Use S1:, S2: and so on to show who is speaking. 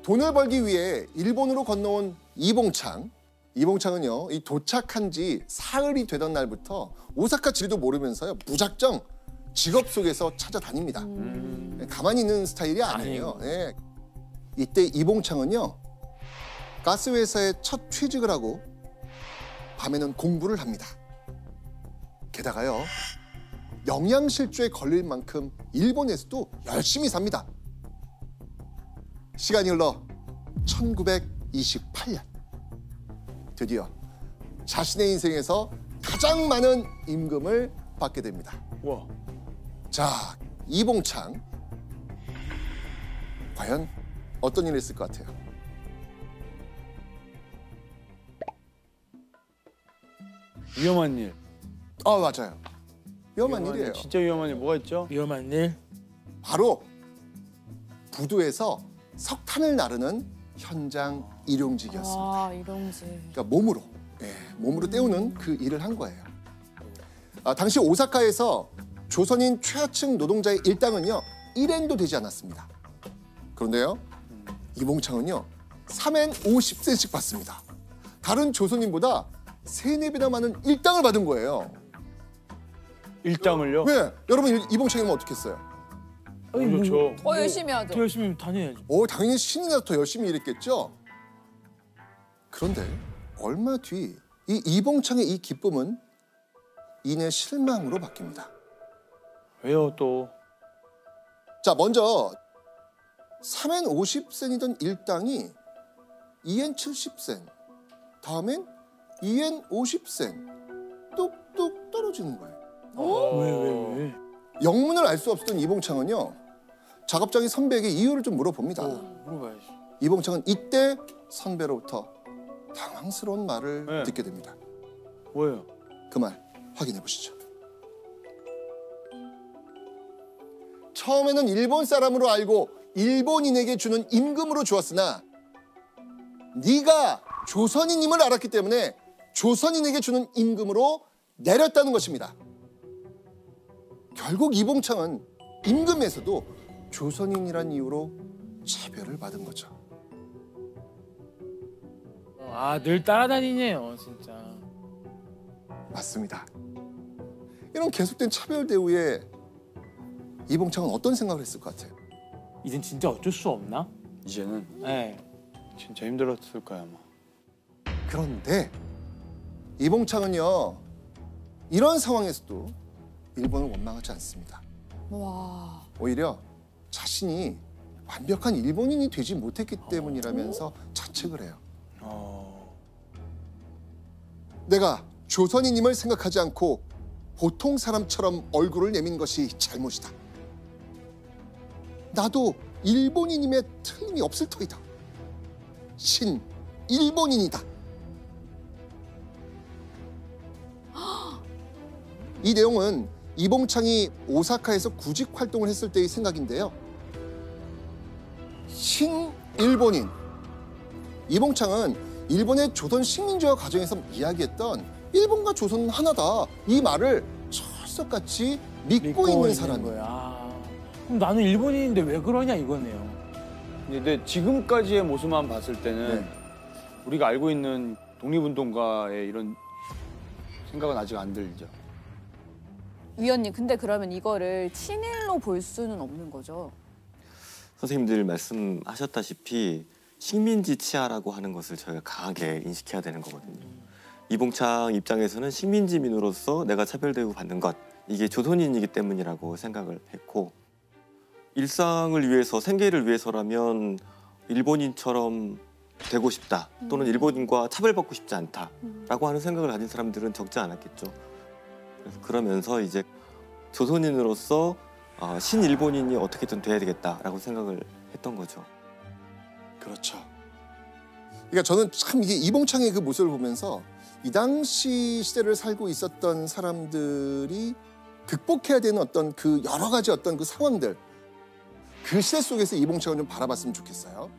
S1: 돈을 벌기 위해 일본으로 건너온 이봉창. 이봉창은요, 이 도착한 지 사흘이 되던 날부터 오사카 지리도 모르면서요, 무작정 직업 속에서 찾아다닙니다. 가만히 있는 스타일이 아니에요. 네. 이때 이봉창은요, 가스회사에 첫 취직을 하고 밤에는 공부를 합니다. 게다가요, 영양실조에 걸릴 만큼 일본에서도 열심히 삽니다. 시간이 흘러 1928년. 드디어 자신의 인생에서 가장 많은 임금을 받게 됩니다.
S2: 와.
S1: 자, 이봉창. 과연 어떤 일을 했을 것 같아요?
S2: 위험한 일.
S1: 맞아요. 위험한 일이에요.
S2: 진짜 위험한 일 뭐가 있죠?
S3: 위험한 일?
S1: 바로 부두에서 석탄을 나르는 현장 일용직이었습니다.
S4: 아, 일용직.
S1: 그러니까 몸으로 때우는 그 일을 한 거예요. 당시 오사카에서 조선인 최하층 노동자의 일당은요, 1엔도 되지 않았습니다. 그런데요, 이봉창은요, 3엔 50센씩 받습니다. 다른 조선인보다 3, 4배나 많은 일당을 받은 거예요.
S2: 일당을요?
S1: 왜? 여러분, 이봉창이면 어떻게 했어요?
S2: 좋죠.
S4: 더 열심히 하죠.
S3: 더 열심히 다녀야죠.
S1: 당연히 신이 나서 더 열심히 일했겠죠? 그런데 얼마 뒤 이 이봉창의 이 기쁨은 이내 실망으로 바뀝니다.
S2: 왜요 또?
S1: 자, 먼저 3엔 50센이던 일당이 2엔 70센, 다음엔 2엔 50센 뚝뚝 떨어지는 거예요.
S3: 왜?
S1: 영문을 알 수 없었던 이봉창은요, 작업장의 선배에게 이유를 좀 물어봅니다.
S3: 물어봐야지.
S1: 이봉창은 이때 선배로부터 당황스러운 말을 듣게 됩니다.
S2: 뭐예요?
S1: 그 말 확인해 보시죠. 처음에는 일본 사람으로 알고 일본인에게 주는 임금으로 주었으나 네가 조선인임을 알았기 때문에 조선인에게 주는 임금으로 내렸다는 것입니다. 결국 이봉창은 임금에서도 조선인이란 이유로 차별을 받은 거죠.
S3: 늘 따라다니네요, 진짜.
S1: 맞습니다. 이런 계속된 차별 대우에 이봉창은 어떤 생각을 했을 것 같아요?
S3: 이젠 진짜 어쩔 수 없나?
S2: 이제는
S3: 네.
S2: 진짜 힘들었을 거야 아마.
S1: 그런데 이봉창은요, 이런 상황에서도 일본을 원망하지 않습니다.
S4: 와.
S1: 오히려 자신이 완벽한 일본인이 되지 못했기 때문이라면서 자책을 해요. 내가 조선인임을 생각하지 않고 보통 사람처럼 얼굴을 내민 것이 잘못이다. 나도 일본인임에 틀림이 없을 터이다. 신 일본인이다. 이 내용은 이봉창이 오사카에서 구직 활동을 했을 때의 생각인데요. 신일본인. 이봉창은 일본의 조선 식민지화 과정에서 이야기했던 일본과 조선은 하나다, 이 말을 철석같이 믿고 있는 사람이에요.
S3: 거야. 그럼 나는 일본인인데 왜 그러냐 이거네요.
S2: 근데 지금까지의 모습만 봤을 때는
S1: 네.
S2: 우리가 알고 있는 독립운동가의 이런 생각은 아직 안 들죠.
S4: 위원님, 근데 그러면 이거를 친일로 볼 수는 없는 거죠?
S5: 선생님들 말씀하셨다시피 식민지 치하라고 하는 것을 저희가 강하게 인식해야 되는 거거든요. 이봉창 입장에서는 식민지민으로서 내가 차별대우 받는 것, 이게 조선인이기 때문이라고 생각을 했고, 일상을 위해서, 생계를 위해서라면 일본인처럼 되고 싶다, 또는 일본인과 차별받고 싶지 않다라고 하는 생각을 가진 사람들은 적지 않았겠죠. 그래서 그러면서 이제 조선인으로서 신일본인이 어떻게든 돼야 되겠다라고 생각을 했던 거죠.
S1: 그렇죠. 그러니까 저는 참 이게 이봉창의 그 모습을 보면서 이 당시 시대를 살고 있었던 사람들이 극복해야 되는 어떤 그 여러 가지 어떤 그 상황들, 그 시대 속에서 이봉창을 좀 바라봤으면 좋겠어요.